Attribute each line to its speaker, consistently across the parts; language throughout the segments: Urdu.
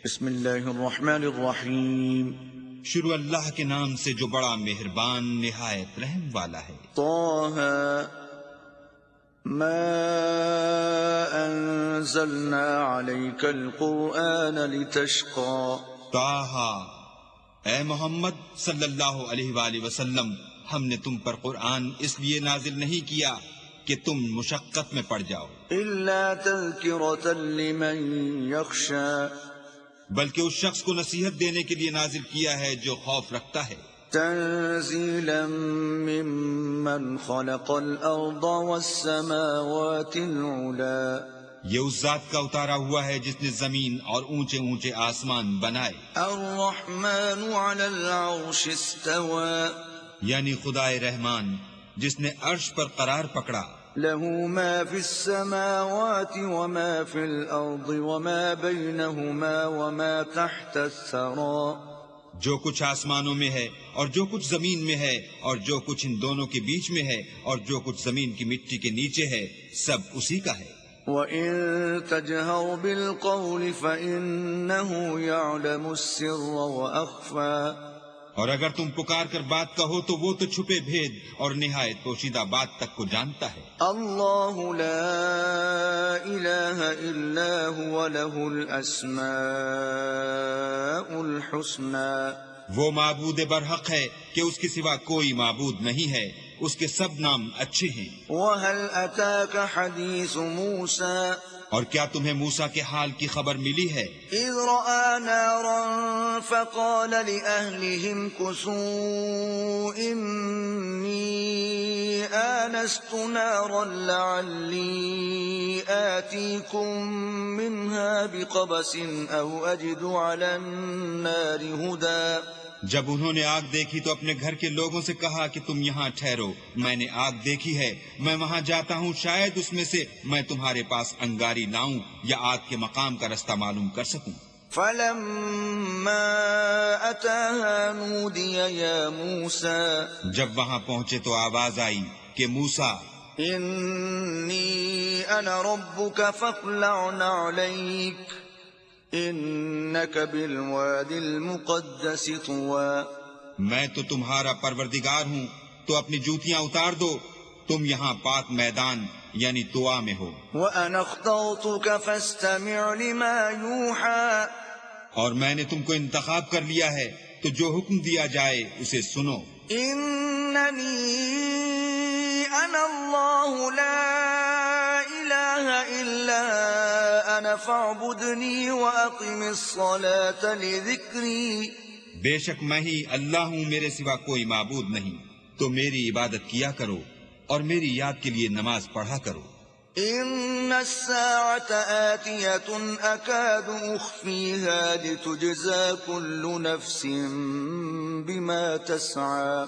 Speaker 1: بسم اللہ الرحمن الرحیم.
Speaker 2: شروع اللہ کے نام سے جو بڑا مہربان نہایت رحم والا ہے.
Speaker 1: طه ما انزلنا عليك القرآن لتشقى.
Speaker 2: طٰہٰ، اے محمد صلی اللہ علیہ وآلہ وسلم، ہم نے تم پر قرآن اس لیے نازل نہیں کیا کہ تم مشقت میں پڑ جاؤ،
Speaker 1: الا تذکرة لمن يخشى.
Speaker 2: بلکہ اس شخص کو نصیحت دینے کے لیے نازل کیا ہے جو خوف رکھتا ہے.
Speaker 1: تنزیلا ممن خلق الارض والسماوات العلا.
Speaker 2: یہ اس ذات کا اتارا ہوا ہے جس نے زمین اور اونچے اونچے آسمان بنائے.
Speaker 1: الرحمن على العرش استوى.
Speaker 2: یعنی خدائے رحمان جس نے عرش پر قرار پکڑا.
Speaker 1: له ما في السماوات وما في الأرض وما بينهما وما تحت الثرى.
Speaker 2: جو کچھ آسمانوں میں ہے اور جو کچھ زمین میں ہے اور جو کچھ ان دونوں کے بیچ میں ہے اور جو کچھ زمین کی مٹی کے نیچے ہے، سب اسی کا ہے.
Speaker 1: وَإِن تَجْهَرْ بِالْقَوْلِ فَإِنَّهُ يَعْلَمُ السِّرَّ وَأَخْفَى.
Speaker 2: اور اگر تم پکار کر بات کہو تو وہ تو چھپے بھید اور نہایت پوشیدہ بات تک کو جانتا ہے.
Speaker 1: اللہ لا الہ الا هو له الاسماء الحسنى.
Speaker 2: وہ معبود برحق ہے کہ اس کے سوا کوئی معبود نہیں ہے، اس کے سب نام اچھے ہیں.
Speaker 1: وَهَلْ أَتَاكَ حَدِيثُ مُوسَى.
Speaker 2: اور کیا تمہیں موسیٰ کے حال کی خبر ملی ہے؟
Speaker 1: اذ رأى نارا فقال لأهلهم كثوا إني آنست نارا لعلي آتيكم منها بقبس أو أجد على النار هدى.
Speaker 2: جب انہوں نے آگ دیکھی تو اپنے گھر کے لوگوں سے کہا کہ تم یہاں ٹھہرو، میں نے آگ دیکھی ہے، میں وہاں جاتا ہوں، شاید اس میں سے میں تمہارے پاس انگاری لاؤں یا آگ کے مقام کا رستہ معلوم کر سکوں.
Speaker 1: فلما أتاها نودي يا موسى.
Speaker 2: جب وہاں پہنچے تو آواز آئی کہ موسیٰ،
Speaker 1: إني أنا ربك فاخلع نعليك انك بالواد المقدس طوى.
Speaker 2: میں تو تمہارا پروردگار ہوں، تو اپنی جوتیاں اتار دو، تم یہاں پاک میدان یعنی طوا میں ہو.
Speaker 1: وانا اخترتك فاستمع لما يوحى.
Speaker 2: اور میں نے تم کو انتخاب کر لیا ہے تو جو حکم دیا جائے اسے سنو.
Speaker 1: انني انا الله لا اله الا انا فاعبدني واقم الصلاة لذكري.
Speaker 2: بے شک میں ہی اللہ ہوں، میرے سوا کوئی معبود نہیں، تو میری عبادت کیا کرو اور میری یاد کے لیے نماز پڑھا کرو.
Speaker 1: ان الساعة آتية اكاد اخفيها لتجزى كل نفس بما تسعى.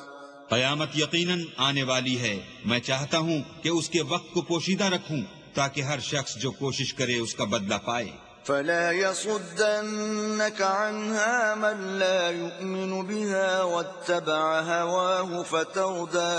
Speaker 2: قیامت یقیناً آنے والی ہے، میں چاہتا ہوں کہ اس کے وقت کو پوشیدہ رکھوں تاکہ ہر شخص جو کوشش کرے اس کا بدلہ پائے.
Speaker 1: فلا يصدنك عنها من لا يؤمن بها واتبع هواه فتردى.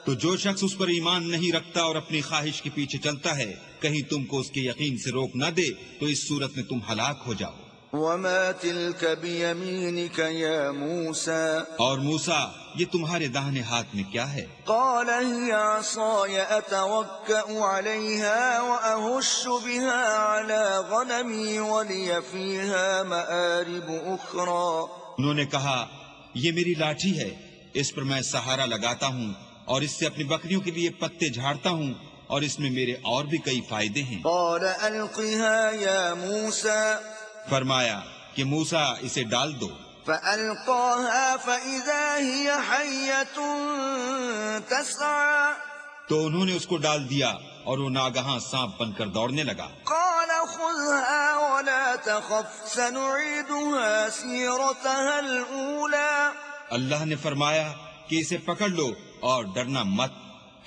Speaker 2: تو جو شخص اس پر ایمان نہیں رکھتا اور اپنی خواہش کے پیچھے چلتا ہے، کہیں تم کو اس کے یقین سے روک نہ دے تو اس صورت میں تم ہلاک ہو جاؤ.
Speaker 1: وما تلك بيمينك يا موسى.
Speaker 2: اور موسیٰ، یہ تمہارے داہنے ہاتھ میں کیا ہے؟
Speaker 1: قال هي عصاي اتوكأ عليها واهش بها على غنمي ولي فيها مآرب اخرى.
Speaker 2: انہوں نے کہا، یہ میری لاٹھی ہے، اس پر میں سہارا لگاتا ہوں اور اس سے اپنی بکریوں کے لیے پتے جھاڑتا ہوں اور اس میں میرے اور بھی کئی فائدے ہیں.
Speaker 1: قال القها يا موسى.
Speaker 2: فرمایا کہ موسیٰ اسے ڈال دو.
Speaker 1: فألقاها فإذا هي حية تسعى.
Speaker 2: تو انہوں نے اس کو ڈال دیا اور وہ ناگہاں سانپ بن کر دوڑنے لگا.
Speaker 1: قال خذها ولا تخف سنعيدها سيرتها الأولى.
Speaker 2: اللہ نے فرمایا کہ اسے پکڑ لو اور ڈرنا مت،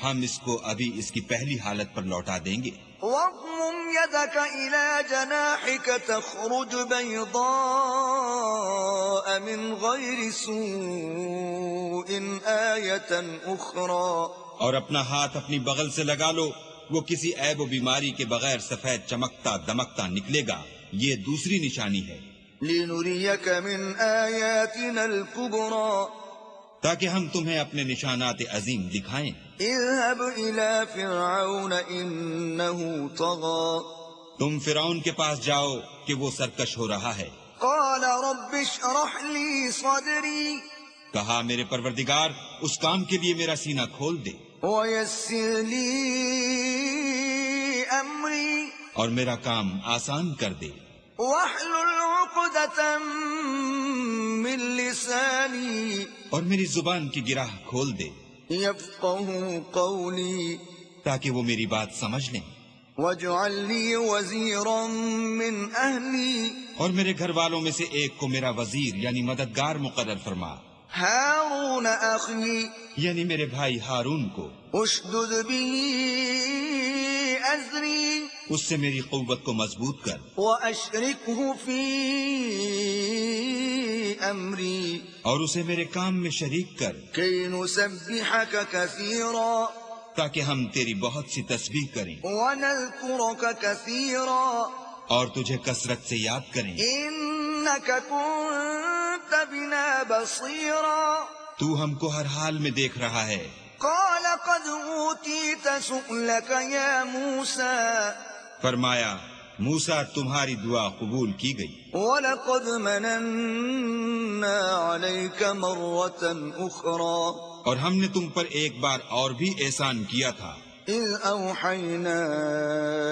Speaker 2: ہم اس کو ابھی اس کی پہلی حالت پر لوٹا دیں گے.
Speaker 1: واضمم يدك إلى جناحك تخرج بيضاء من غير سوء آية أخرى.
Speaker 2: اور اپنا ہاتھ اپنی بغل سے لگا لو، وہ کسی عیب و بیماری کے بغیر سفید چمکتا دمکتا نکلے گا، یہ دوسری نشانی ہے.
Speaker 1: لنريك من آياتنا الكبرى
Speaker 2: تاکہ ہم تمہیں اپنے نشانات عظیم دکھائیں۔
Speaker 1: اذهب إلى فرعون إنه طغى
Speaker 2: تم فرعون کے پاس جاؤ کہ وہ سرکش ہو رہا ہے۔
Speaker 1: قال رب اشرح لي صدري
Speaker 2: کہا میرے پروردگار اس کام کے لیے میرا سینہ کھول دے
Speaker 1: ويسر لي أمري
Speaker 2: اور میرا کام آسان کر دے،
Speaker 1: واحلل عقدة من لساني
Speaker 2: اور میری زبان کی گرہ کھول دے
Speaker 1: يفقهوا قولي
Speaker 2: تاکہ وہ میری بات سمجھ لیں،
Speaker 1: واجعل لي وزيرا من أهلي
Speaker 2: اور میرے گھر والوں میں سے ایک کو میرا وزیر یعنی مددگار مقرر فرما،
Speaker 1: هارون أخي
Speaker 2: یعنی میرے بھائی ہارون کو،
Speaker 1: اشدد به أزري
Speaker 2: اس سے میری قوت کو مضبوط کر
Speaker 1: وأشركه في أمري
Speaker 2: اور اسے میرے کام میں شریک کر
Speaker 1: كي نسبحك كثيرا
Speaker 2: تاکہ ہم تیری بہت سی تسبیح کریں
Speaker 1: ونذكرك كثيرا
Speaker 2: اور تجھے کثرت سے یاد کریں۔
Speaker 1: إنك كنت بنا بصيرا
Speaker 2: تو ہم کو ہر حال میں دیکھ رہا ہے۔
Speaker 1: قال قد أوتيت سؤلك يا موسى
Speaker 2: فرمایا موسیٰ تمہاری دعا قبول کی گئی،
Speaker 1: وَلَقَدْ مَنَنَّا عَلَيْكَ مَرَّةً أُخْرَى
Speaker 2: اور ہم نے تم پر ایک بار اور بھی احسان کیا تھا،
Speaker 1: إِذْ أَوْحَيْنَا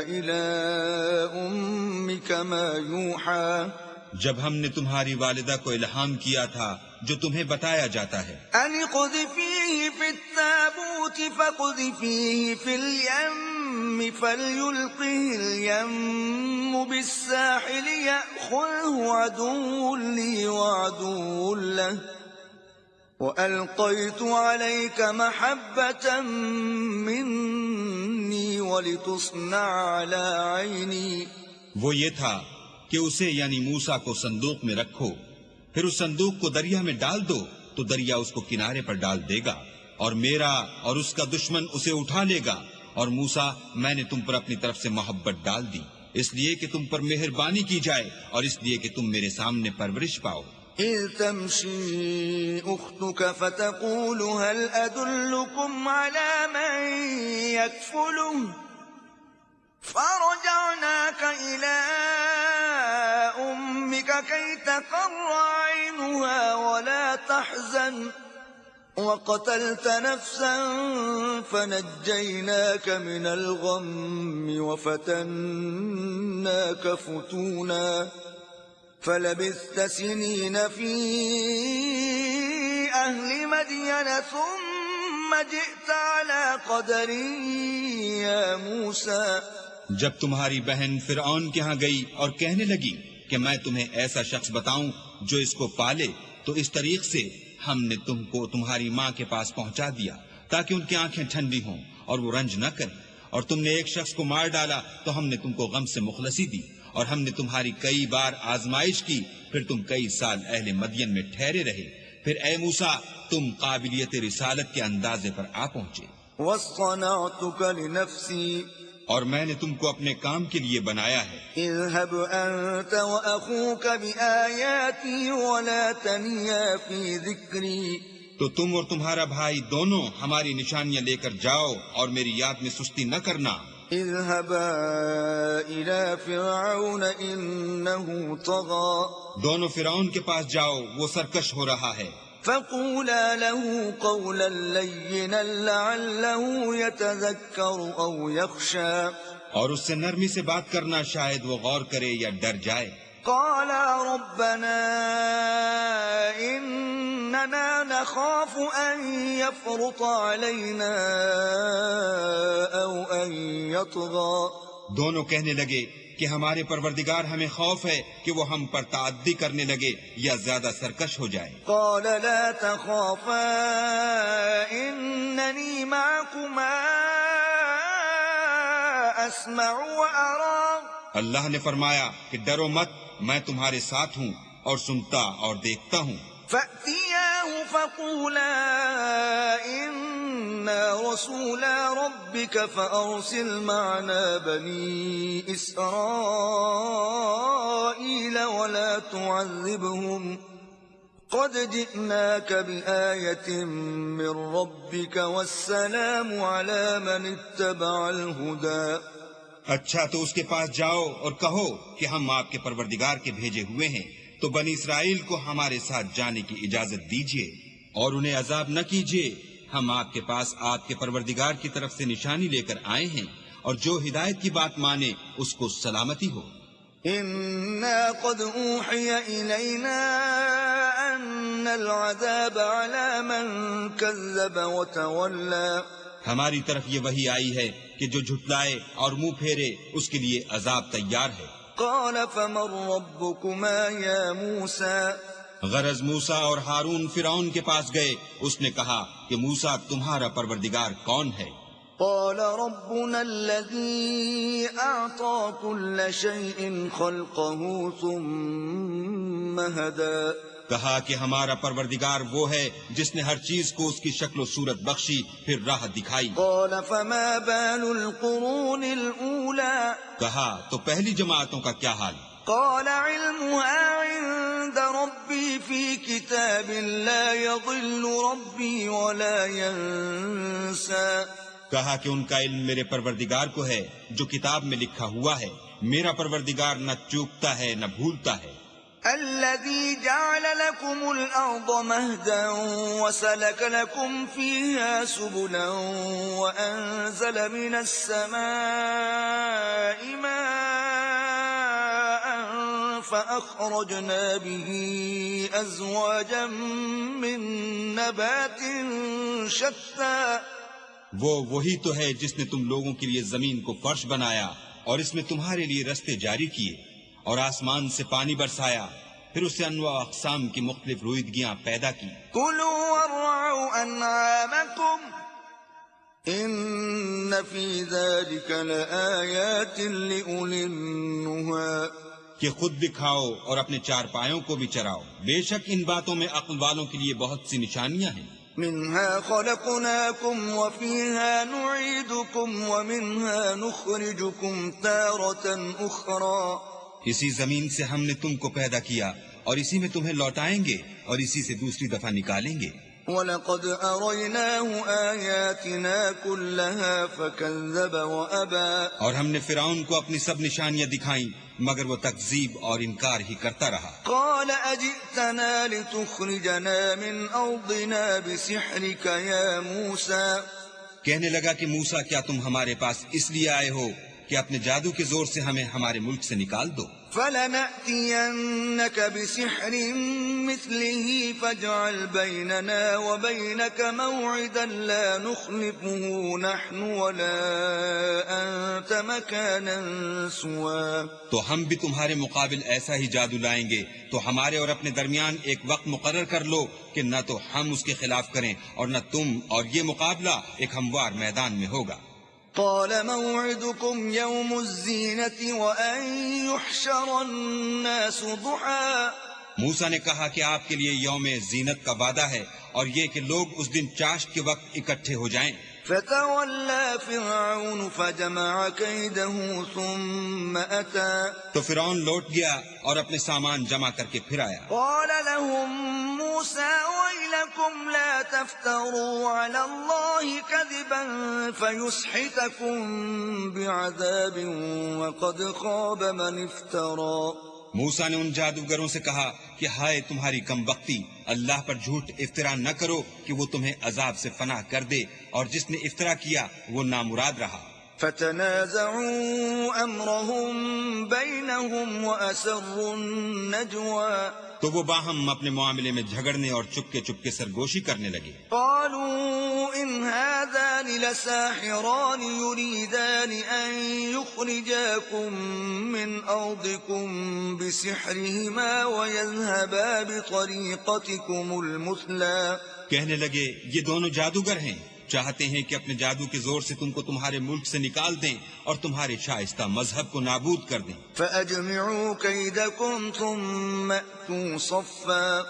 Speaker 1: إِلَىٰ أُمِّكَ مَا يُوحَىٰ
Speaker 2: جب ہم نے تمہاری والدہ کو الہام کیا تھا جو تمہیں بتایا جاتا ہے،
Speaker 1: أَنِ اقْذِفِيهِ فِي التَّابُوتِ فَاقْذِفِيهِ فِي الْيَمِّ فَلْيُلْقِهِ الْيَمُّ بِالسَّاحِلِ يَأْخُذْهُ عَدُوٌّ لِّي وَعَدُوٌّ لَّهُ وَأَلْقَيْتُ عَلَيْكَ مَحَبَّةً مِّنِّي وَلِتُصْنَعَ عَلَىٰ عَيْنِي۔
Speaker 2: وہ یہ تھا کہ اسے یعنی موسیٰ کو صندوق میں رکھو، پھر اس صندوق کو دریا میں ڈال دو تو دریا اس کو کنارے پر ڈال دے گا، اور میرا اور اس کا دشمن اسے اٹھا لے گا، اور موسیٰ میں نے تم پر اپنی طرف سے محبت ڈال دی اس لیے کہ تم پر مہربانی کی جائے اور اس لیے کہ تم میرے سامنے پرورش پاؤ۔
Speaker 1: إذ تمشي أختك فتقول هل أدلكم على من يكفله فرجعناك إلى أمك كي تقر عينها ولا تحزن وقتلت نفسا فنجيناك من الغم وفتناك فتونا فلبثت سنين في أهل مدين ثم جئت على قدر يا موسى۔
Speaker 2: جب تمہاری بہن فرعون کے ہاں گئی اور کہنے لگی کہ میں تمہیں ایسا شخص بتاؤں جو اس کو پالے، تو اس طریق سے ہم نے تم کو تمہاری ماں کے پاس پہنچا دیا تاکہ ان کی آنکھیں ٹھنڈی ہوں اور وہ رنج نہ کریں، اور تم نے ایک شخص کو مار ڈالا تو ہم نے تم کو غم سے مخلصی دی، اور ہم نے تمہاری کئی بار آزمائش کی، پھر تم کئی سال اہل مدین میں ٹھہرے رہے، پھر اے موسیٰ تم قابلیت رسالت کے اندازے پر آ پہنچے،
Speaker 1: واصطنعتك لنفسي
Speaker 2: اور میں نے تم کو اپنے کام کے لیے بنایا ہے۔
Speaker 1: اذهب أنت وأخوك بآياتي ولا تنيا في ذكري۔
Speaker 2: تو تم اور تمہارا بھائی دونوں ہماری نشانیاں لے کر جاؤ اور میری یاد میں سستی نہ کرنا۔
Speaker 1: اذهبا إلى فرعون إنه طغى
Speaker 2: دونوں فرعون کے پاس جاؤ، وہ سرکش ہو رہا ہے،
Speaker 1: فقولا له قولا لينا لعله يتذكر أو يخشى
Speaker 2: اور اس سے نرمی سے بات کرنا، شاید وہ غور کرے یا ڈر جائے۔
Speaker 1: قالا ربنا إننا نخاف أن يفرط علينا أو أن يطغى۔
Speaker 2: دونوں کہنے لگے کہ ہمارے پروردگار ہمیں خوف ہے کہ وہ ہم پر تعدی کرنے لگے یا زیادہ سرکش ہو جائے۔
Speaker 1: قال لا تخافا إنني معكما أسمع وأرى۔
Speaker 2: اللہ نے فرمایا کہ ڈرو مت، میں تمہارے ساتھ ہوں اور سنتا اور دیکھتا ہوں۔
Speaker 1: فأتياه فقولا إن إنا رسولا ربك فأرسل معنا بني إسرائيل ولا تعذبهم قد جئناك بآية من ربك والسلام على من اتبع الهدى.
Speaker 2: اچھا تو اس کے پاس جاؤ اور کہو کہ ہم آپ کے پروردگار کے بھیجے ہوئے ہیں، تو بنی اسرائیل کو ہمارے ساتھ جانے کی اجازت دیجیے اور انہیں عذاب نہ کیجیے. ہم آپ کے پاس آپ کے پروردگار کی طرف سے نشانی لے کر آئے ہیں، اور جو ہدایت کی بات مانے اس کو سلامتی ہو.
Speaker 1: إنا قد أوحي إلينا أن العذاب على من كذب وتولى.
Speaker 2: ہماری طرف یہ وحی آئی ہے کہ جو جھٹلائے اور منہ پھیرے اس کے لیے عذاب تیار ہے.
Speaker 1: قال فمن ربكما يا موسى.
Speaker 2: غرض موسیٰ اور ہارون فرعون کے پاس گئے. اس نے کہا کہ موسیٰ تمہارا پروردگار کون ہے؟
Speaker 1: قال ربنا الذي أعطى كل شيء خلقه ثم هدى.
Speaker 2: کہا کہ ہمارا پروردگار وہ ہے جس نے ہر چیز کو اس کی شکل و صورت بخشی پھر راہ دکھائی.
Speaker 1: قال فما بال القرون الأولى.
Speaker 2: کہا تو پہلی جماعتوں کا کیا حال؟
Speaker 1: قال علمها عند ربي في كتاب لا يضل ربي ولا ينسى.
Speaker 2: کہا کہ ان کا علم میرے پروردگار کو ہے جو کتاب میں لکھا ہوا ہے. میرا پروردگار نہ چوکتا ہے نہ بھولتا ہے.
Speaker 1: الذي جعل لكم الأرض مهدا وسلك لكم فيها سبلا وأنزل من السماء ماء فأخرجنا به أزواجا من نبات شتى.
Speaker 2: وہی تو ہے جس نے تم لوگوں کے لیے زمین کو فرش بنایا اور اس میں تمہارے لیے رستے جاری کیے اور آسمان سے پانی برسایا، پھر اس سے انواع اقسام کی مختلف رویدگیاں پیدا کی.
Speaker 1: كلوا وارعوا أنعامكم إن في ذلك لآيات لأولي النهى.
Speaker 2: کہ خود بھی کھاؤ اور اپنے چار پایوں کو بھی چراؤ، بے شک ان باتوں میں عقل والوں کے لیے بہت سی نشانیاں ہیں.
Speaker 1: منها خلقناكم وفيها نعيدكم ومنها نخرجكم تارة أخرى.
Speaker 2: اسی زمین سے ہم نے تم کو پیدا کیا اور اسی میں تمہیں لوٹائیں گے اور اسی سے دوسری دفعہ نکالیں گے.
Speaker 1: وَلَقَدْ أَرَيْنَاهُ آيَاتِنَا كُلَّهَا فَكَذَّبَ وَأَبَى.
Speaker 2: اور ہم نے فرعون کو اپنی سب نشانیاں دکھائیں مگر وہ تکذیب اور انکار ہی کرتا رہا.
Speaker 1: قَالَ أَجِئْتَنَا لِتُخْرِجَنَا مِنْ أَرْضِنَا بِسِحْرِكَ يَا مُوسَى.
Speaker 2: کہنے لگا کہ موسیٰ کیا تم ہمارے پاس اس لیے آئے ہو کہ اپنے جادو کے زور سے ہمیں ہمارے ملک سے نکال دو؟
Speaker 1: فَلَنَأْتِيَنَّكَ بِسِحْرٍ مِثْلِهِ فَاجْعَلْ بَيْنَنَا وَبَيْنَكَ مَوْعِدًا لَا نُخْلِفُهُ نَحْنُ وَلَا أَنْتَ مَكَانًا سُوًى.
Speaker 2: تو ہم بھی تمہارے مقابل ایسا ہی جادو لائیں گے، تو ہمارے اور اپنے درمیان ایک وقت مقرر کر لو کہ نہ تو ہم اس کے خلاف کریں اور نہ تم، اور یہ مقابلہ ایک ہموار میدان میں ہوگا.
Speaker 1: قال موعدكم يوم الزينة وأن يحشر الناس ضحى.
Speaker 2: موسیٰ نے کہا کہ آپ کے لیے یوم زینت کا وعدہ ہے اور یہ کہ لوگ اس دن چاشت کے وقت اکٹھے ہو جائیں.
Speaker 1: فتولى فرعون فجمع كيده ثم أتى.
Speaker 2: تو فرعون لوٹ گیا اور اپنے سامان جمع کر کے پھر آیا.
Speaker 1: قال لهم موسى ويلكم لا تفتروا على الله كذبا فيسحتكم بعذاب وقد خاب من افترى.
Speaker 2: موسیٰ نے ان جادوگروں سے کہا کہ ہائے تمہاری کم بختی، اللہ پر جھوٹ افطرا نہ کرو کہ وہ تمہیں عذاب سے فنا کر دے، اور جس نے افطرا کیا وہ نامراد رہا.
Speaker 1: فتنازعوا امرهم بينهم واسروا النجوى.
Speaker 2: تو وہ باہم اپنے معاملے میں جھگڑنے اور چپکے چپکے سرگوشی کرنے لگے.
Speaker 1: قالوا ان هذان لساحران يريدان ان يخرجاكم من ارضكم بسحرهما ويذهبا بطريقتكم المثلى.
Speaker 2: کہنے لگے یہ دونوں جادوگر ہیں، چاہتے ہیں کہ اپنے جادو کے زور سے تم کو تمہارے ملک سے نکال دیں اور تمہارے شائستہ مذہب کو نابود کر دیں.
Speaker 1: فَأَجْمِعُوا كَيْدَكُمْ ثُمَّ أْتُوا صَفًّا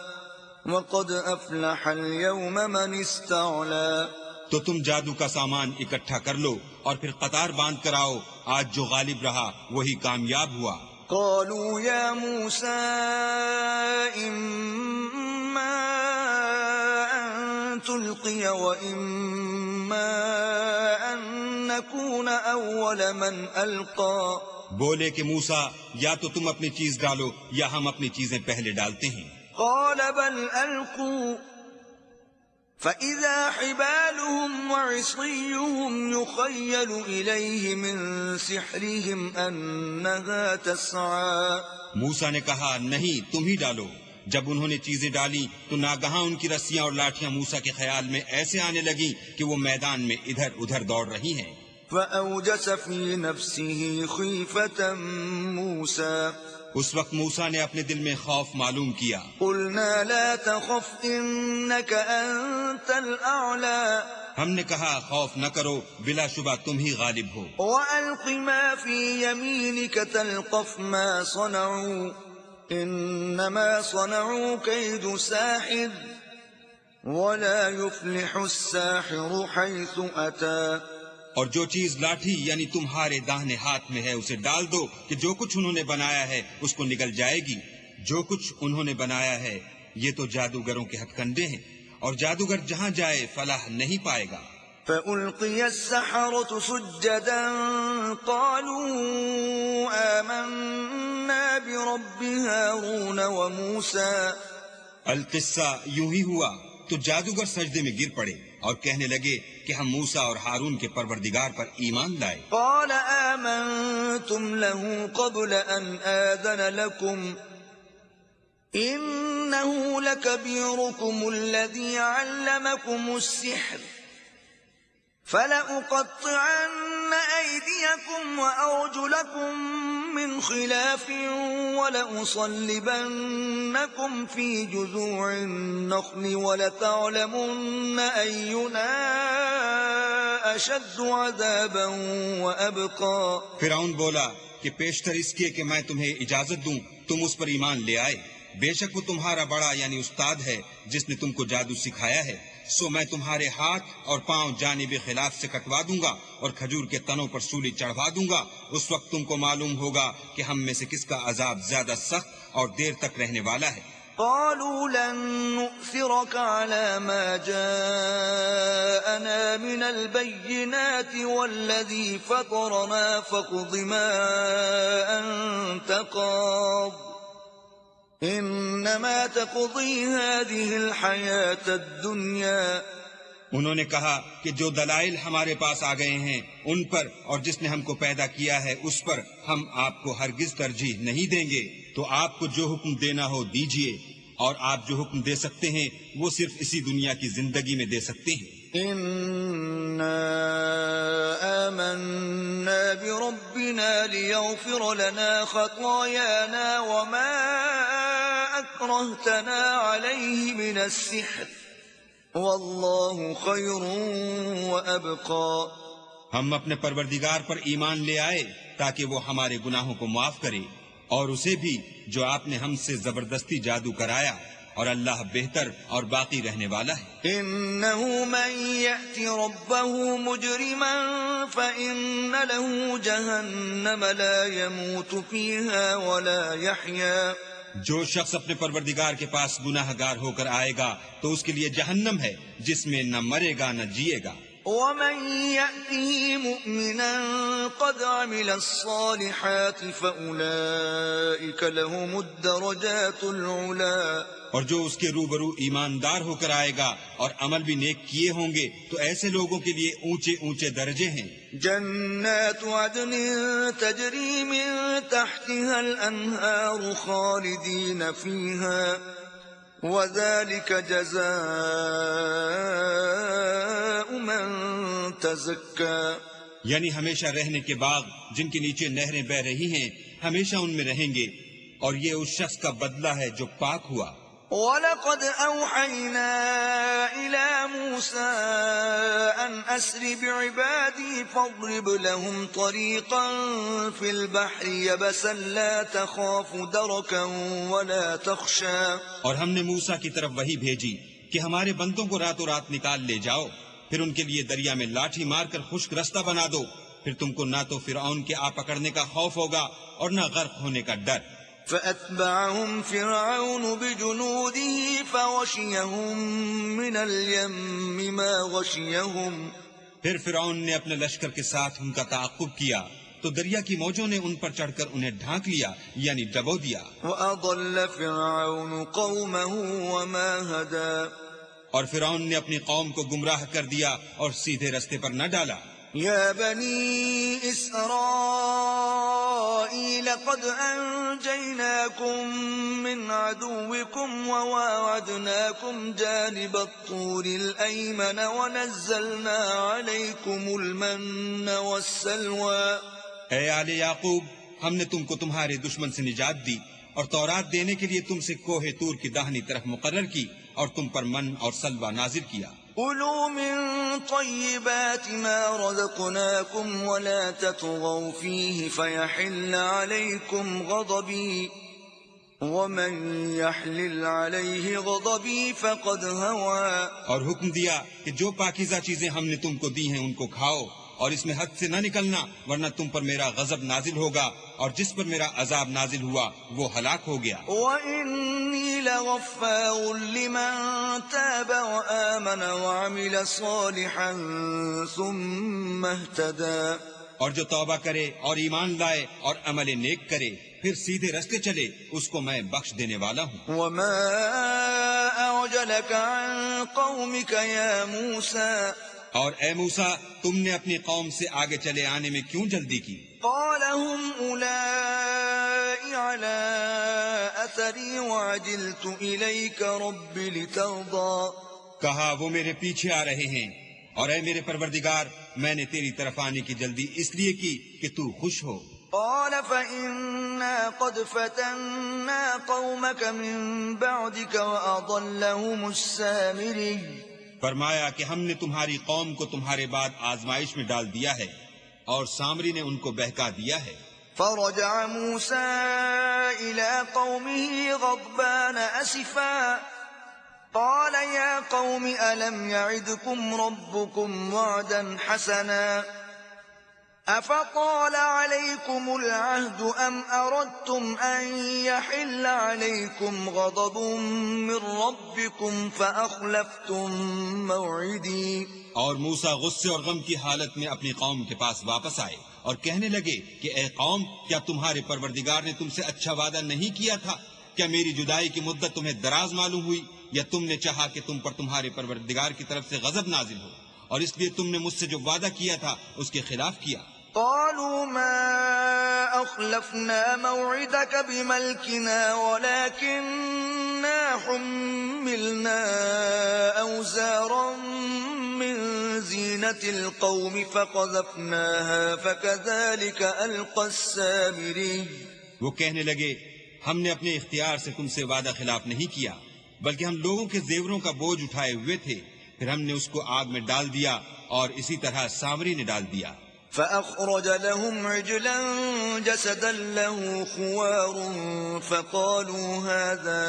Speaker 1: وَقَدْ أَفْلَحَ الْيَوْمَ مَنِ اسْتَعْلَى.
Speaker 2: تو تم جادو کا سامان اکٹھا کر لو اور پھر قطار باندھ کر آؤ، آج جو غالب رہا وہی کامیاب ہوا۔
Speaker 1: قالوا يا موسى إما أن تلقي وإما أن نكون أول من ألقى
Speaker 2: بولے کہ موسیٰ یا تو تم اپنی چیز ڈالو یا ہم اپنی چیزیں پہلے ڈالتے ہیں۔
Speaker 1: قال بل ألقوا فإذا حبالهم وعصيهم يخيل إليه من سحرهم أنها تسعى۔
Speaker 2: موسیٰ نے کہا نہیں تم ہی ڈالو۔ جب انہوں نے چیزیں ڈالی تو ناگہاں ان کی رسیاں اور لاٹھیاں موسیٰ کے خیال میں ایسے آنے لگیں کہ وہ میدان میں ادھر ادھر دوڑ رہی ہیں۔
Speaker 1: فأوجس في نفسه خيفة موسى
Speaker 2: اس وقت موسیٰ نے اپنے دل میں خوف معلوم کیا۔
Speaker 1: قلنا لا تخف إنك أنت الأعلى
Speaker 2: ہم نے کہا خوف نہ کرو، بلا شبہ تم ہی غالب ہو۔
Speaker 1: وألق ما في يمينك تلقف ما صنعوا إنما صنعوا كيد ساحر ولا يفلح الساحر حيث أتى۔
Speaker 2: اور جو چیز لاٹھی یعنی تمہارے داہنے ہاتھ میں ہے اسے ڈال دو کہ جو کچھ انہوں نے بنایا ہے اس کو نگل جائے گی۔ جو کچھ انہوں نے بنایا ہے یہ تو جادوگروں کے ہتھ کنڈے ہیں، اور جادوگر جہاں جائے فلاح نہیں پائے گا۔
Speaker 1: فألقي السحرة سجدا قالوا آمنا برب هارون وموسى۔
Speaker 2: القصہ یوں ہی ہوا تو جادوگر سجدے میں گر پڑے اور کہنے لگے کہ ہم موسیٰ اور ہارون کے پروردگار پر ایمان لائے۔
Speaker 1: قال آمنتم له قبل أن آذن لكم إنه لكبيركم الذي علمكم السحر فلأقطعن أيديكم وأرجلكم من خلاف ولأصلبنكم في جذوع النخل ولتعلمن أينا أشد عذابا وأبقى۔
Speaker 2: فرعون بولا کہ پیشتر اس کے کہ میں تمہیں اجازت دوں تم اس پر ایمان لے آئے، بے شک وہ تمہارا بڑا یعنی استاد ہے جس نے تم کو جادو سکھایا ہے، سو میں تمہارے ہاتھ اور پاؤں جانب خلاف سے کٹوا دوں گا اور کھجور کے تنوں پر سولی چڑھوا دوں گا۔ اس وقت تم کو معلوم ہوگا کہ ہم میں سے کس کا عذاب زیادہ سخت اور دیر تک رہنے والا ہے۔
Speaker 1: قالوا لن نؤثرك على ما جاءنا من البينات والذي فطرنا فاقض ما أنت قاض إنما تقضي هذه الحياة الدنيا۔
Speaker 2: انہوں نے کہا کہ جو دلائل ہمارے پاس آ گئے ہیں ان پر اور جس نے ہم کو پیدا کیا ہے اس پر ہم آپ کو ہرگز ترجیح نہیں دیں گے، تو آپ کو جو حکم دینا ہو دیجئے، اور آپ جو حکم دے سکتے ہیں وہ صرف اسی دنیا کی زندگی میں دے سکتے ہیں۔
Speaker 1: إنا آمنا بربنا ليغفر لنا خطايانا وما أكرهتنا عليه من السحر والله خير وأبقى۔
Speaker 2: ہم اپنے پروردگار پر ایمان لے آئے تاکہ وہ ہمارے گناہوں کو معاف کرے، اور اسے بھی جو آپ نے ہم سے زبردستی جادو کرایا، اور اللہ بہتر اور باقی رہنے والا ہے۔
Speaker 1: إنه من يأت ربه مجرما فإن له جهنم لا يموت فيها ولا يحيا۔
Speaker 2: جو شخص اپنے پروردگار کے پاس گناہ گار ہو کر آئے گا تو اس کے لیے جہنم ہے جس میں نہ مرے گا نہ جیے گا۔
Speaker 1: ومن يأته مؤمنا قد عمل الصالحات فأولئك لهم الدرجات العلا۔
Speaker 2: اور جو اس کے روبرو ایماندار ہو کر آئے گا اور عمل بھی نیک کیے ہوں گے تو ایسے لوگوں کے لیے اونچے اونچے درجے ہیں۔
Speaker 1: جنات عدن تجری من تحتها الانہار خالدین فیہا وذلك جزاء من تزکا۔
Speaker 2: یعنی ہمیشہ رہنے کے باغ جن کے نیچے نہریں بہ رہی ہیں ہمیشہ ان میں رہیں گے، اور یہ اس شخص کا بدلہ ہے جو پاک ہوا۔
Speaker 1: وَلَقَدْ أَوْحَيْنَا إِلَى مُوسَىٰ أَنْ أَسْرِ بِعِبَادِي فَاضْرِبْ لَهُمْ طَرِيقًا فِي الْبَحْرِ يَبَسًا لَا تَخَافُ دَرَكًا وَلَا تَخْشَىٰ۔
Speaker 2: اور ہم نے موسیٰ کی طرف وحی بھیجی کہ ہمارے بندوں کو راتوں رات نکال لے جاؤ پھر ان کے لیے دریا میں لاٹھی مار کر خشک رستہ بنا دو، پھر تم کو نہ تو فرعون کے آ پکڑنے کا خوف ہوگا اور نہ غرق ہونے کا ڈر۔
Speaker 1: فأتبعهم فرعون بجنوده فغشيهم من اليم ما غشيهم۔
Speaker 2: پھر فرعون نے اپنے لشکر کے ساتھ ان کا تعاقب کیا تو دریا کی موجوں نے ان پر چڑھ کر انہیں ڈھانک لیا، یعنی ڈبو دیا۔
Speaker 1: وأضل فرعون قومه وما هدى۔
Speaker 2: اور فرعون نے اپنی قوم کو گمراہ کر دیا اور سیدھے رستے پر نہ ڈالا۔
Speaker 1: يا بني إسرائيل قد أنجيناكم من عدوكم وواعدناكم جانب الطور الأيمن ونزلنا عليكم المن والسلوى۔
Speaker 2: اے آل یعقوب، ہم نے تم کو تمہارے دشمن سے نجات دی اور تورات دینے کے لیے تم سے کوہ طور کی داہنی طرف مقرر کی اور تم پر من اور سلوہ نازل کیا۔
Speaker 1: كلوا من طيبات ما رزقناكم ولا تطغوا فيه فيحل عليكم غضبي ومن يحلل عليه غضبي فقد هوى۔
Speaker 2: اور حکم دیا کہ جو پاکیزہ چیزیں ہم نے تم کو دی ہیں ان کو کھاؤ اور اس میں حد سے نہ نکلنا، ورنہ تم پر میرا غضب نازل ہوگا اور جس پر میرا عذاب نازل ہوا وہ ہلاک ہو گیا۔
Speaker 1: وَإِنِّي لَغَفَّارٌ لِمَن تَابَ وَآمَنَ وَعَمِلَ صَالِحًا ثُمَّ اهْتَدَى۔
Speaker 2: اور جو توبہ کرے اور ایمان لائے اور عمل نیک کرے پھر سیدھے رستے چلے اس کو میں بخش دینے والا ہوں۔
Speaker 1: وَمَا أَعْجَلَكَ عَن قَوْمِكَ يَا مُوسَى۔
Speaker 2: اور اے موسیٰ، تم نے اپنی قوم سے آگے چلے آنے میں کیوں جلدی کی؟
Speaker 1: قال هم أولئك على أثري وعجلت إليك رب لترضى۔
Speaker 2: کہا وہ میرے پیچھے آ رہے ہیں اور اے میرے پروردگار، میں نے تیری طرف آنے کی جلدی اس لیے کی کہ تو خوش ہو۔
Speaker 1: قال فإنا قد فتنا قومك من بعدك وأضلهم السامري۔
Speaker 2: فرمایا کہ ہم نے تمہاری قوم کو تمہارے بعد آزمائش میں ڈال دیا ہے اور سامری نے ان کو بہکا دیا ہے۔
Speaker 1: فرجع موسى إلى قومه غضبان أسفا قال يا قوم ألم يعدكم ربكم وعدا حسنا أفطال عليكم العهد أم أردتم أن يحل عليكم غضب من ربكم فأخلفتم موعدي۔
Speaker 2: اور موسیٰ غصے اور غم کی حالت میں اپنی قوم کے پاس واپس آئے اور کہنے لگے کہ اے قوم، کیا تمہارے پروردگار نے تم سے اچھا وعدہ نہیں کیا تھا؟ کیا میری جدائی کی مدت تمہیں دراز معلوم ہوئی، یا تم نے چاہا کہ تم پر تمہارے پروردگار کی طرف سے غضب نازل ہو اور اس لیے تم نے مجھ سے جو وعدہ کیا تھا اس کے خلاف کیا؟
Speaker 1: قالوا ما أخلفنا موعدك بملكنا ولكننا حملنا أوزارا من زينة القوم فقذفناها فكذلك ألقى السامري۔
Speaker 2: وہ کہنے لگے ہم نے اپنے اختیار سے تم سے وعدہ خلاف نہیں کیا، بلکہ ہم لوگوں کے زیوروں کا بوجھ اٹھائے ہوئے تھے، پھر ہم نے اس کو آگ میں ڈال دیا اور اسی طرح سامری نے ڈال دیا۔
Speaker 1: فأخرج لهم عجلا جسدا له خوار فقالوا هذا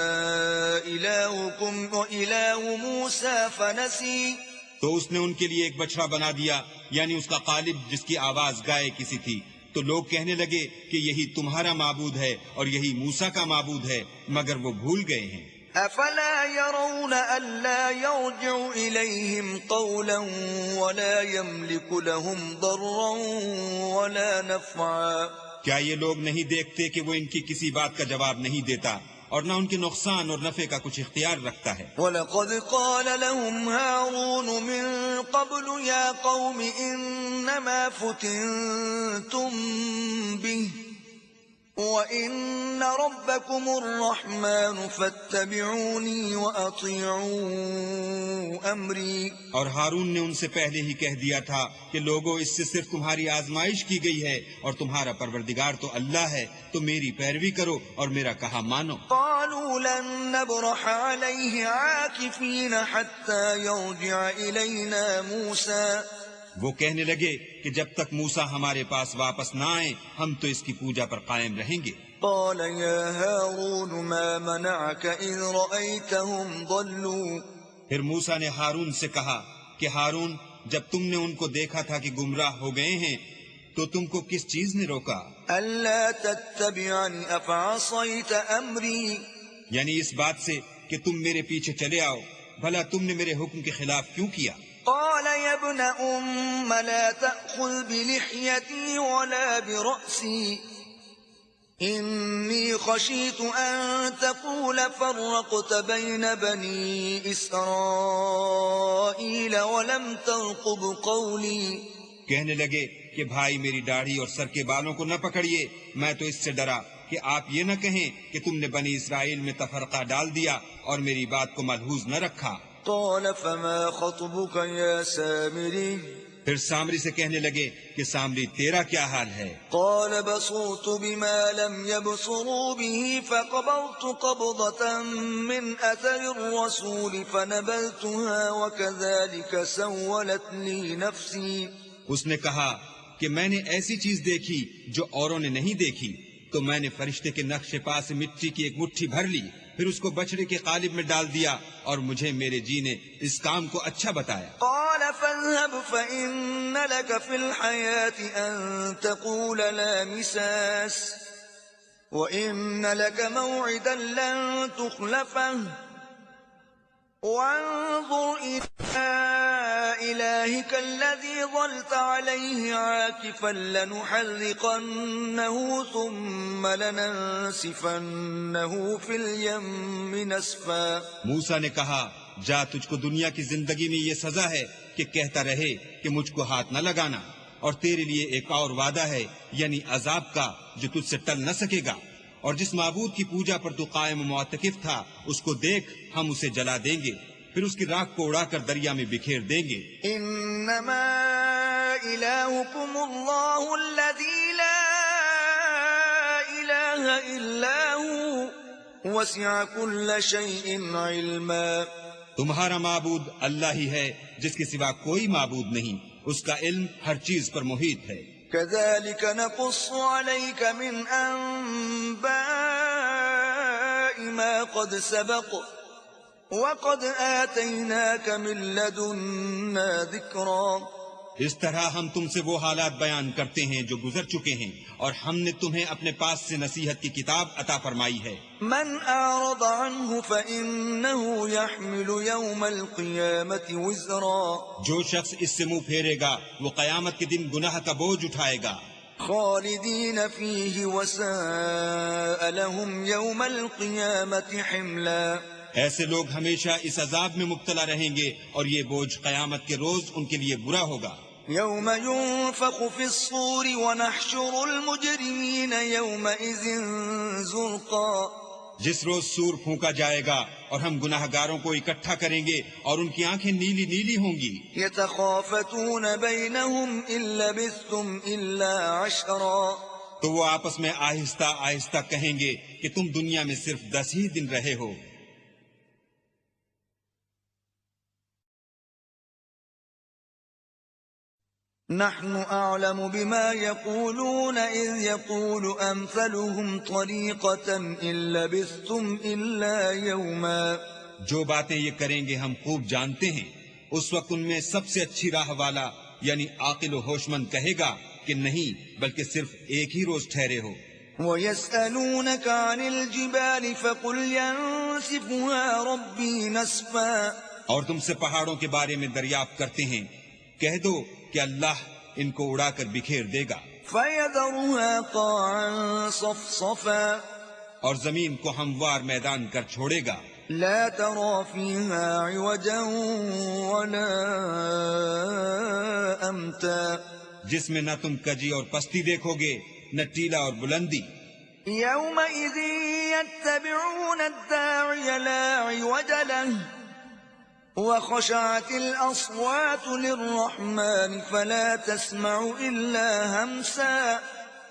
Speaker 1: إلهكم وإله موسى فنسي۔
Speaker 2: تو اس نے ان کے لیے ایک بچڑا بنا دیا، یعنی اس کا قالب جس کی آواز گائے کسی تھی، تو لوگ کہنے لگے کہ یہی تمہارا معبود ہے اور یہی موسیٰ کا معبود ہے، مگر وہ بھول گئے ہیں۔
Speaker 1: أفلا يرون ألا يرجع إليهم قولا ولا يملك لهم ضرا ولا نفعا۔
Speaker 2: کیا یہ لوگ نہیں دیکھتے کہ وہ ان کی کسی بات کا جواب نہیں دیتا اور نہ ان کے نقصان اور نفع کا کچھ اختیار رکھتا ہے؟
Speaker 1: وَلَقَدْ قَالَ لَهُمْ هَارُونُ مِن قَبْلُ يَا قَوْمِ إِنَّمَا فُتِنْتُمْ بِهِ وَإِنَّ رَبَّكُمُ الرَّحْمَنُ فَاتَّبِعُونِي وَأَطِيعُوا أَمْرِي۔
Speaker 2: اور ہارون نے ان سے پہلے ہی کہہ دیا تھا کہ لوگوں، اس سے صرف تمہاری آزمائش کی گئی ہے اور تمہارا پروردگار تو اللہ ہے، تو میری پیروی کرو اور میرا کہا مانو۔
Speaker 1: قالوا لن نبرح عليه عاكفين حتى يرجع إلينا موسى۔
Speaker 2: وہ کہنے لگے کہ جب تک موسیٰ ہمارے پاس واپس نہ آئے ہم تو اس کی پوجا پر قائم رہیں گے۔
Speaker 1: قال يا هارون ما منعك إذ رأيتهم ضلوا۔
Speaker 2: پھر موسیٰ نے ہارون سے کہا کہ ہارون، جب تم نے ان کو دیکھا تھا کہ گمراہ ہو گئے ہیں تو تم کو کس چیز نے روکا؟
Speaker 1: ألا تتبعني أفعصيت أمري
Speaker 2: یعنی اس بات سے کہ تم میرے پیچھے چلے آؤ، بھلا تم نے میرے حکم کے خلاف کیوں کیا؟
Speaker 1: قال يا ابن أم لا تأخذ بلحيتي ولا برأسي إني خشيت أن تقول فرقت بين بني إسرائيل ولم ترقب قولي.
Speaker 2: کہنے لگے کہ بھائی میری داڑھی اور سر کے بالوں کو نہ پکڑیے، میں تو اس سے ڈرا کہ آپ یہ نہ کہیں کہ تم نے بنی اسرائیل میں تفرقہ ڈال دیا اور میری بات کو ملحوظ نہ رکھا۔
Speaker 1: قال فما خطبك يا سامري
Speaker 2: پھر سامری سے کہنے لگے کہ سامری تیرا کیا حال ہے؟
Speaker 1: قال بصرت بما لم يبصروا به فقبضت قبضة من أثر الرسول فنبذتها وكذلك سولت لي نفسي.
Speaker 2: اس نے کہا کہ میں نے ایسی چیز دیکھی جو اوروں نے نہیں دیکھی، تو میں نے فرشتے کے نقش پا سے مٹی کی ایک مٹھی بھر لی، پھر اس کو بچڑے کے قالب میں ڈال دیا اور مجھے میرے جی نے اس کام کو اچھا بتایا۔
Speaker 1: قال فاذهب فإن لك في الحياة أن تقول لا مساس وإن لك موعدا لن تخلفه وانظر إلى إلهك الذي ظلت عليه عاكفا لنحرقنه ثم لننسفنه في اليم نسفا.
Speaker 2: موسیٰ نے کہا جا، تجھ کو دنیا کی زندگی میں یہ سزا ہے کہ کہتا رہے کہ مجھ کو ہاتھ نہ لگانا، اور تیرے لیے ایک اور وعدہ ہے یعنی عذاب کا جو تجھ سے ٹل نہ سکے گا، اور جس معبود کی پوجا پر تو قائم و معتکف تھا اس کو دیکھ، ہم اسے جلا دیں گے، پھر اس کی راکھ کو اڑا کر دریا میں بکھیر دیں گے۔
Speaker 1: انما الہکم اللہ الذی لا الہ الا هو وسع کل شیء علما.
Speaker 2: تمہارا معبود اللہ ہی ہے جس کے سوا کوئی معبود نہیں، اس کا علم ہر چیز پر محیط ہے۔
Speaker 1: كذلك نقص عليك من أنباء ما قد سبق وقد آتيناك من لدنا ذكرا.
Speaker 2: اس طرح ہم تم سے وہ حالات بیان کرتے ہیں جو گزر چکے ہیں، اور ہم نے تمہیں اپنے پاس سے نصیحت کی کتاب عطا فرمائی ہے۔
Speaker 1: من أعرض عنه فإنه يحمل يوم القيامة وزرا.
Speaker 2: جو شخص اس سے منہ پھیرے گا وہ قیامت کے دن گناہ کا بوجھ اٹھائے گا۔
Speaker 1: خالدين فيه وساء لهم يوم القيامة حملا.
Speaker 2: ایسے لوگ ہمیشہ اس عذاب میں مبتلا رہیں گے اور یہ بوجھ قیامت کے روز ان کے لیے برا ہوگا۔
Speaker 1: يوم ينفخ في الصور ونحشر المجرمين يومئذ زرقا.
Speaker 2: جس روز سور پھونکا جائے گا اور ہم گناہ گاروں کو اکٹھا کریں گے اور ان کی آنکھیں نیلی نیلی ہوں گی۔
Speaker 1: يتخافتون بينهم إن لبثتم إلا عشرا.
Speaker 2: تو وہ آپس میں آہستہ آہستہ کہیں گے کہ تم دنیا میں صرف 10 ہی دن رہے ہو۔
Speaker 1: نحن أعلم بما يقولون إذ يقول أمثلهم طريقة إن لبثتم إلا يوما.
Speaker 2: جو باتیں یہ کریں گے ہم خوب جانتے ہیں، اس وقت ان میں سب سے اچھی راہ والا یعنی عاقل و ہوش مند کہے گا کہ نہیں بلکہ صرف ایک ہی روز ٹھہرے ہو۔
Speaker 1: وَيَسْأَلُونَكَ عَنِ الْجِبَالِ فَقُلْ يَنسِفُهَا رَبِّي نَسْفًا.
Speaker 2: اور تم سے پہاڑوں کے بارے میں دریافت کرتے ہیں، کہہ دو کہ اللہ ان کو اڑا کر بکھیر دے گا۔
Speaker 1: فَيَذَرُهَا قَاعًا صَفْصَفًا.
Speaker 2: اور زمین کو ہموار میدان کر چھوڑے گا۔
Speaker 1: لا ترى فيها عوجا ولا أمتا.
Speaker 2: جس میں نہ تم کجی اور پستی دیکھو گے نہ ٹیلا اور بلندی۔
Speaker 1: يومئذ يتبعون الداعي لا عوج له وخشعت الأصوات للرحمن فلا تسمع إلا همسا.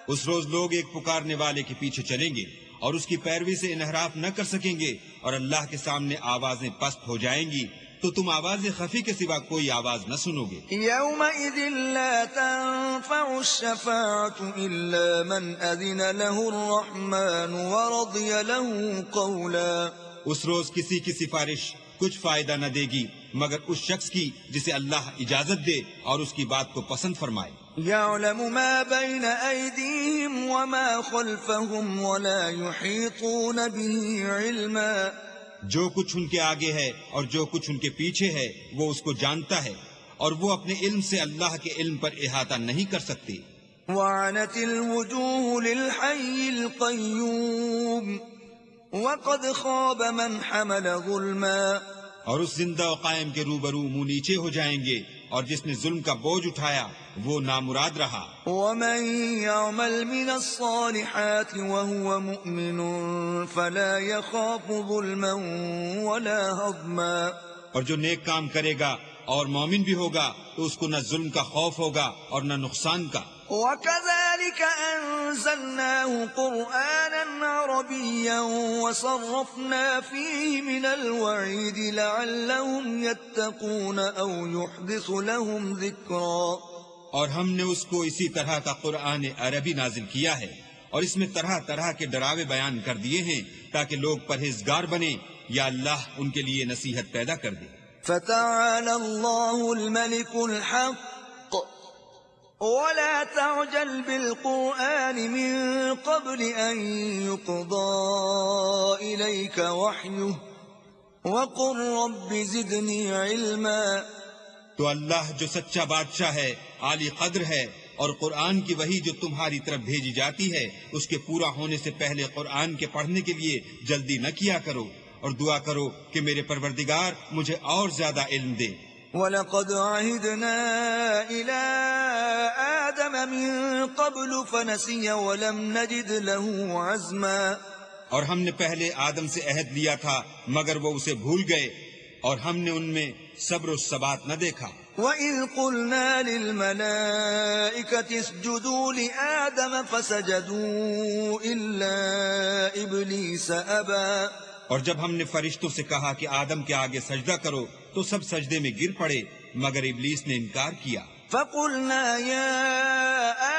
Speaker 2: اس روز لوگ ایک پکارنے والے کے پیچھے چلیں گے اور اس کی پیروی سے انحراف نہ کر سکیں گے، اور اللہ کے سامنے آوازیں پست ہو جائیں گی تو تم آواز خفی کے سوا کوئی آواز نہ سنو گے۔
Speaker 1: يومئذ لا تنفع الشفاعة إلا من أذن له الرحمن ورضي له قولا.
Speaker 2: اس روز کسی کی سفارش کچھ فائدہ نہ دے گی مگر اس شخص کی جسے اللہ اجازت دے اور اس کی بات کو پسند فرمائے.
Speaker 1: يعلم ما بين أيديهم وما خلفهم ولا يحيطون به علما.
Speaker 2: جو کچھ ان کے آگے ہے اور جو کچھ ان کے پیچھے ہے وہ اس کو جانتا ہے اور وہ اپنے علم سے اللہ کے علم پر احاطہ نہیں کر سکتے.
Speaker 1: وعنت الوجوه للحي القيوم وقد خاب من حمل ظلما.
Speaker 2: اور اس زندہ و قائم کے روبرو منہ نیچے ہو جائیں گے اور جس نے ظلم کا بوجھ اٹھایا وہ نامراد رہا.
Speaker 1: ومن يعمل من الصالحات وهو مؤمن فلا يخاف ظلما ولا هضما.
Speaker 2: اور جو نیک کام کرے گا اور مومن بھی ہوگا تو اس کو نہ ظلم کا خوف ہوگا اور نہ نقصان کا.
Speaker 1: وكذلك أنزلناه قرآنا عربيا وصرفنا فيه من الوعيد لعلهم يتقون أو يحدث لهم ذكرا.
Speaker 2: اور ہم نے اس کو اسی طرح کا قرآن عربی نازل کیا ہے اور اس میں طرح طرح کے ڈراوے بیان کر دیے ہیں تاکہ لوگ پرہیزگار بنیں یا اللہ ان کے لیے نصیحت پیدا کر دے.
Speaker 1: فتعالى الله الملك الحق ولا تعجل بالقرآن من قبل أن يقضى إليك وحيه وقل رب زدني علما.
Speaker 2: تو اللہ جو سچا بادشاہ ہے، عالی قدر ہے، اور قرآن کی وحی جو تمہاری طرف بھیجی جاتی ہے اس کے پورا ہونے سے پہلے قرآن کے پڑھنے کے لیے جلدی نہ کیا کرو اور دعا کرو کہ میرے پروردگار مجھے اور زیادہ علم دے.
Speaker 1: وَلَقَدْ عَهِدْنَا إِلَىٰ آدَمَ مِن قَبْلُ فَنَسِيَ وَلَمْ نَجِدْ لَهُ عَزْمًا.
Speaker 2: اور ہم نے پہلے آدم سے عہد لیا تھا مگر وہ اسے بھول گئے اور ہم نے ان میں صبر و ثبات نہ دیکھا.
Speaker 1: وَإِذْ قُلْنَا لِلْمَلَائِكَةِ اسْجُدُوا لِآدَمَ فَسَجَدُوا إِلَّا إِبْلِيسَ أَبَىٰ.
Speaker 2: اور جب ہم نے فرشتوں سے کہا کہ آدم کے آگے سجدہ کرو تو سب سجدے میں گر پڑے مگر ابلیس نے انکار کیا.
Speaker 1: فَقُلْنَا يَا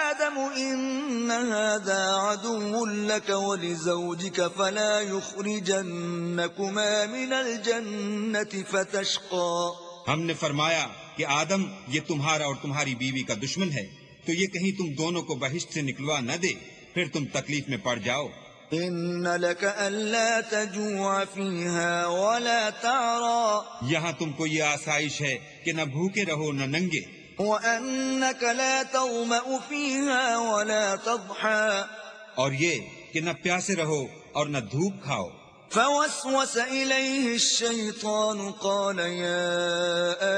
Speaker 1: آدَمُ إِنَّ هَذَا عَدُوٌّ لَكَ وَلِزَوْجِكَ فَلَا يُخْرِجَنَّكُمَا مِنَ الْجَنَّةِ فَتَشْقَىٰ.
Speaker 2: ہم نے فرمایا کہ آدم یہ تمہارا اور تمہاری بیوی کا دشمن ہے تو یہ کہیں تم دونوں کو بہشت سے نکلوا نہ دے پھر تم تکلیف میں پڑ جاؤ.
Speaker 1: إِنَّ لَكَ أَلَّا تَجُوعَ فِيهَا وَلَا تَعْرَىٰ.
Speaker 2: یہاں تم کو یہ آسائش ہے کہ نہ بھوکے رہو نہ ننگے.
Speaker 1: وَأَنَّكَ لَا تَظْمَأُ فِيهَا وَلَا تَضْحَىٰ.
Speaker 2: اور یہ کہ نہ پیاسے رہو اور نہ دھوپ کھاؤ.
Speaker 1: فوسوس إليه الشيطان قال يا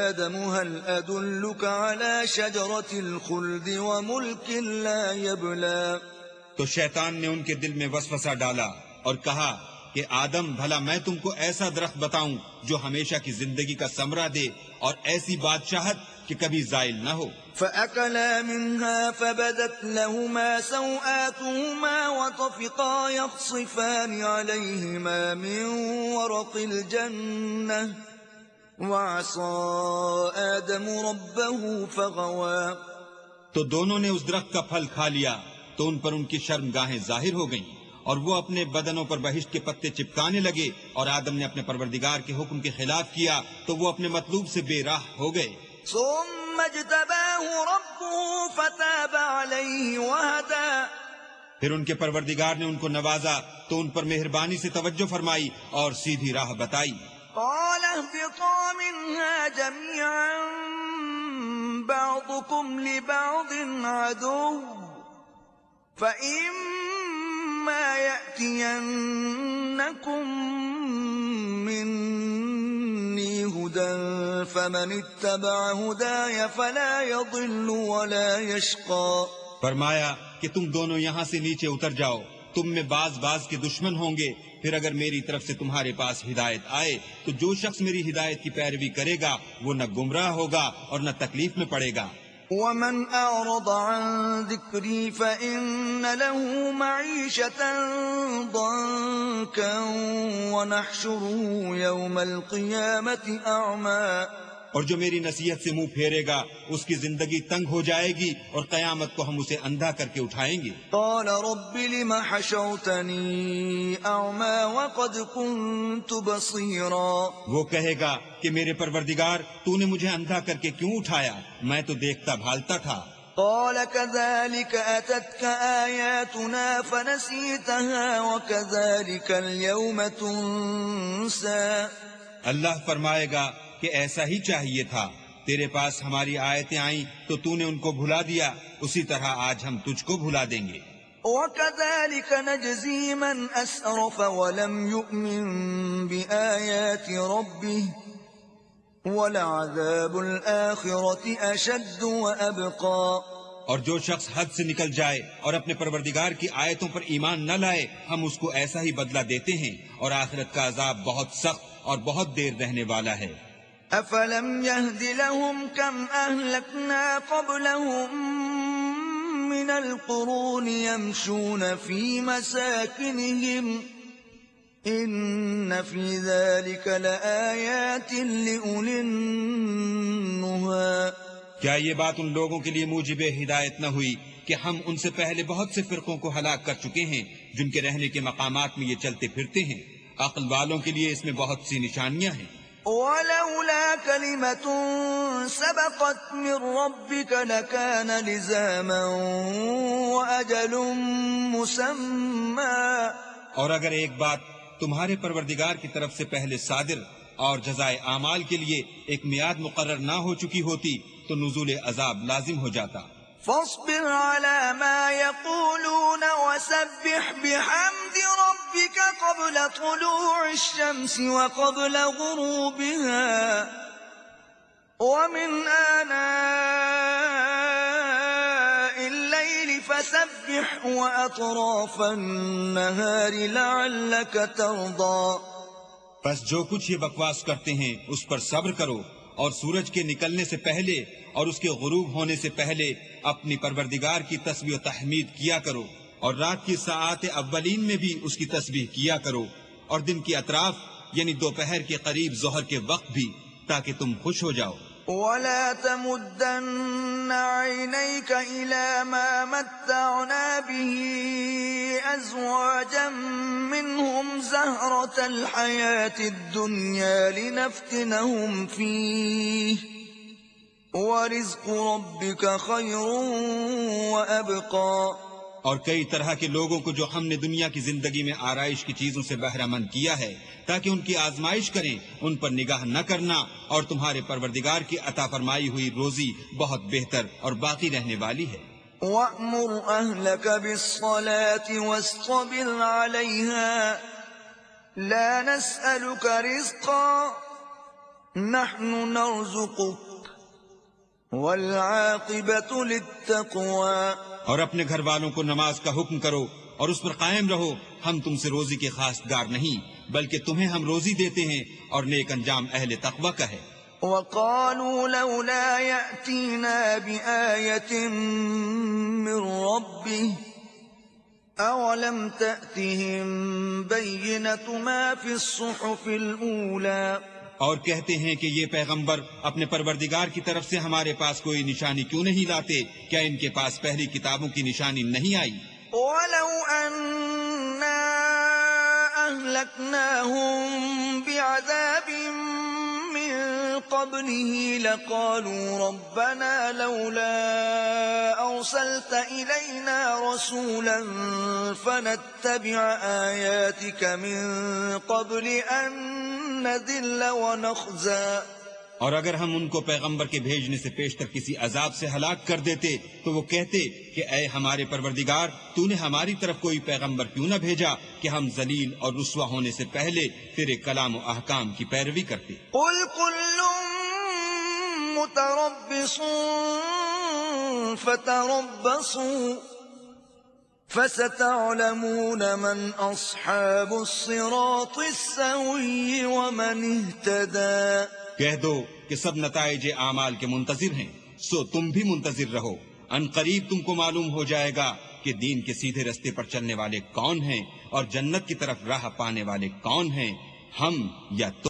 Speaker 1: آدم هل أدلك على شجرة الخلد وملك لا يبلى.
Speaker 2: تو شیطان نے ان کے دل میں وسوسہ ڈالا اور کہا کہ آدم بھلا میں تم کو ایسا درخت بتاؤں جو ہمیشہ کی زندگی کا ثمرہ دے اور ایسی بادشاہت کہ کبھی زائل نہ ہو.
Speaker 1: فأكلا منها فبدت لهما سوآتهما وطفقا يخصفان عليهما من ورق الجنة وعصى آدم ربه فغوى.
Speaker 2: تو دونوں نے اس درخت کا پھل کھا لیا تو ان پر ان کی شرمگاہیں ظاہر ہو گئیں اور وہ اپنے بدنوں پر بہشت کے پتے چپکانے لگے اور آدم نے اپنے پروردگار کے حکم کے خلاف کیا تو وہ اپنے مطلوب سے بے راہ ہو گئے.
Speaker 1: ثم اجتباه ربه فتاب عليه وهدى.
Speaker 2: پھر ان کے پروردگار نے ان کو نوازا تو ان پر مہربانی سے توجہ فرمائی اور سیدھی راہ بتائی.
Speaker 1: قال اهبطا منها جميعا بعضكم لبعض عدو فإما يأتينكم مني هدى فمن اتبع هداي فلا يضل ولا يشقى.
Speaker 2: فرمایا کہ تم دونوں یہاں سے نیچے اتر جاؤ، تم میں بعض کے دشمن ہوں گے، پھر اگر میری طرف سے تمہارے پاس ہدایت آئے تو جو شخص میری ہدایت کی پیروی کرے گا وہ نہ گمراہ ہوگا اور نہ تکلیف میں پڑے گا.
Speaker 1: ومن أعرض عن ذكري فإن له معيشة ضنكا ونحشره يوم القيامة أعمى.
Speaker 2: اور جو میری نصیحت سے منہ پھیرے گا اس کی زندگی تنگ ہو جائے گی اور قیامت کو ہم اسے اندھا کر کے اٹھائیں گے.
Speaker 1: قال رب لم حشرتني أعمى وقد كنت بصيرا.
Speaker 2: وہ کہے گا کہ میرے پروردگار تو نے مجھے اندھا کر کے کیوں اٹھایا؟ میں تو دیکھتا بھالتا تھا.
Speaker 1: قال كذلك أتتك آياتنا فنسيتها وكذلك اليوم تنسى.
Speaker 2: اللہ فرمائے گا کہ ایسا ہی چاہیے تھا، تیرے پاس ہماری آیتیں آئیں تو نے ان کو بھلا دیا، اسی طرح آج ہم تجھ کو بھلا دیں گے.
Speaker 1: وكذلك نجزي من أسرف ولم يؤمن بآيات ربه ولعذاب الآخرة أشد وأبقى.
Speaker 2: اور جو شخص حد سے نکل جائے اور اپنے پروردگار کی آیتوں پر ایمان نہ لائے ہم اس کو ایسا ہی بدلہ دیتے ہیں، اور آخرت کا عذاب بہت سخت اور بہت دیر رہنے والا ہے.
Speaker 1: أفلم يهد لهم كم أهلكنا قبلهم من القرون يمشون في مساكنهم إن في ذلك لآيات لأولي النهى.
Speaker 2: کیا یہ بات ان لوگوں کے لیے موجب ہدایت نہ ہوئی کہ ہم ان سے پہلے بہت سے فرقوں کو ہلاک کر چکے ہیں جن کے رہنے کے مقامات میں یہ چلتے پھرتے ہیں؟ عقل والوں کے لیے اس میں بہت سی نشانیاں ہیں.
Speaker 1: ولولا كلمة سبقت من ربك لكان لزاما وأجل مسمى.
Speaker 2: اور اگر ایک بات تمہارے پروردگار کی طرف سے پہلے صادر اور جزائے اعمال کے لیے ایک میعاد مقرر نہ ہو چکی ہوتی تو نزول عذاب لازم ہو جاتا.
Speaker 1: فاصبر على ما يقولون وسبح بحمد ربك قبل طلوع الشمس وقبل غروبها ومن آناء الليل فسبح وأطراف النهار لعلك ترضى.
Speaker 2: بس جو کچھ یہ بکواس کرتے ہیں اس پر صبر کرو، اور سورج کے نکلنے سے پہلے اور اس کے غروب ہونے سے پہلے اپنی پروردگار کی تسبیح و تحمید کیا کرو، اور رات کی ساعات اولین میں بھی اس کی تسبیح کیا کرو، اور دن کی اطراف یعنی دوپہر کے قریب ظہر کے وقت بھی، تاکہ تم خوش ہو جاؤ.
Speaker 1: ولا تمدن عينيك إلى ما متعنا به أزواجا منهم زهرة الحياة الدنيا لنفتنهم فيه ورزق ربك خير وأبقى.
Speaker 2: اور کئی طرح کے لوگوں کو جو ہم نے دنیا کی زندگی میں آرائش کی چیزوں سے بہرہ مند کیا ہے تاکہ ان کی آزمائش کریں، ان پر نگاہ نہ کرنا، اور تمہارے پروردگار کی عطا فرمائی ہوئی روزی بہت بہتر اور باقی رہنے والی ہے.
Speaker 1: وَأْمُرْ أَهْلَكَ بِالصَّلَاةِ وَاصْطَبِرْ عَلَيْهَا لَا نَسْأَلُكَ رِزْقًا نَحْنُ نَرْزُقُكَ وَالْعَاقِبَةُ لِلتَّقْوَى.
Speaker 2: اور اپنے گھر والوں کو نماز کا حکم کرو اور اس پر قائم رہو، ہم تم سے روزی کے خواستگار نہیں بلکہ تمہیں ہم روزی دیتے ہیں، اور نیک انجام اہل تقوی کا ہے.
Speaker 1: وَقَالُوا لَوْلَا يَأْتِينَا بِآيَةٍ مِّن رَّبِّهِ أَوَلَمْ تَأْتِهِم بَيِّنَةُ مَا فِي الصُّحُفِ الْأُولَى.
Speaker 2: اور کہتے ہیں کہ یہ پیغمبر اپنے پروردگار کی طرف سے ہمارے پاس کوئی نشانی کیوں نہیں لاتے؟ کیا ان کے پاس پہلی کتابوں کی نشانی نہیں آئی؟
Speaker 1: وَلَوْ أَنَّا أَهْلَكْنَاهُم بِعَذَابٍ مِّن قَبْلِهِ لَقَالُوا رَبَّنَا لَوْلَا أَرْسَلْتَ إِلَيْنَا رَسُولًا فَنَتَّبِعَ آيَاتِكَ مِن قَبْلِ أَن نَّذِلَّ وَنَخْزَىٰ.
Speaker 2: اور اگر ہم ان کو پیغمبر کے بھیجنے سے پیشتر کسی عذاب سے ہلاک کر دیتے تو وہ کہتے کہ اے ہمارے پروردگار، تو نے ہماری طرف کوئی پیغمبر کیوں نہ بھیجا کہ ہم ذلیل اور رسوا ہونے سے پہلے تیرے کلام و احکام کی پیروی کرتے.
Speaker 1: قُلْ كُلٌّ مُّتَرَبِّصٌ فَتَرَبَّصُوا فَسَتَعْلَمُونَ مَنْ أَصْحَابُ الصِّرَاطِ السَّوِيِّ وَمَنِ اهْتَدَىٰ.
Speaker 2: کہہ دو کہ سب نتائج اعمال کے منتظر ہیں، سو تم بھی منتظر رہو. ان قریب تم کو معلوم ہو جائے گا کہ دین کے سیدھے رستے پر چلنے والے کون ہیں اور جنت کی طرف راہ پانے والے کون ہیں، ہم یا تم.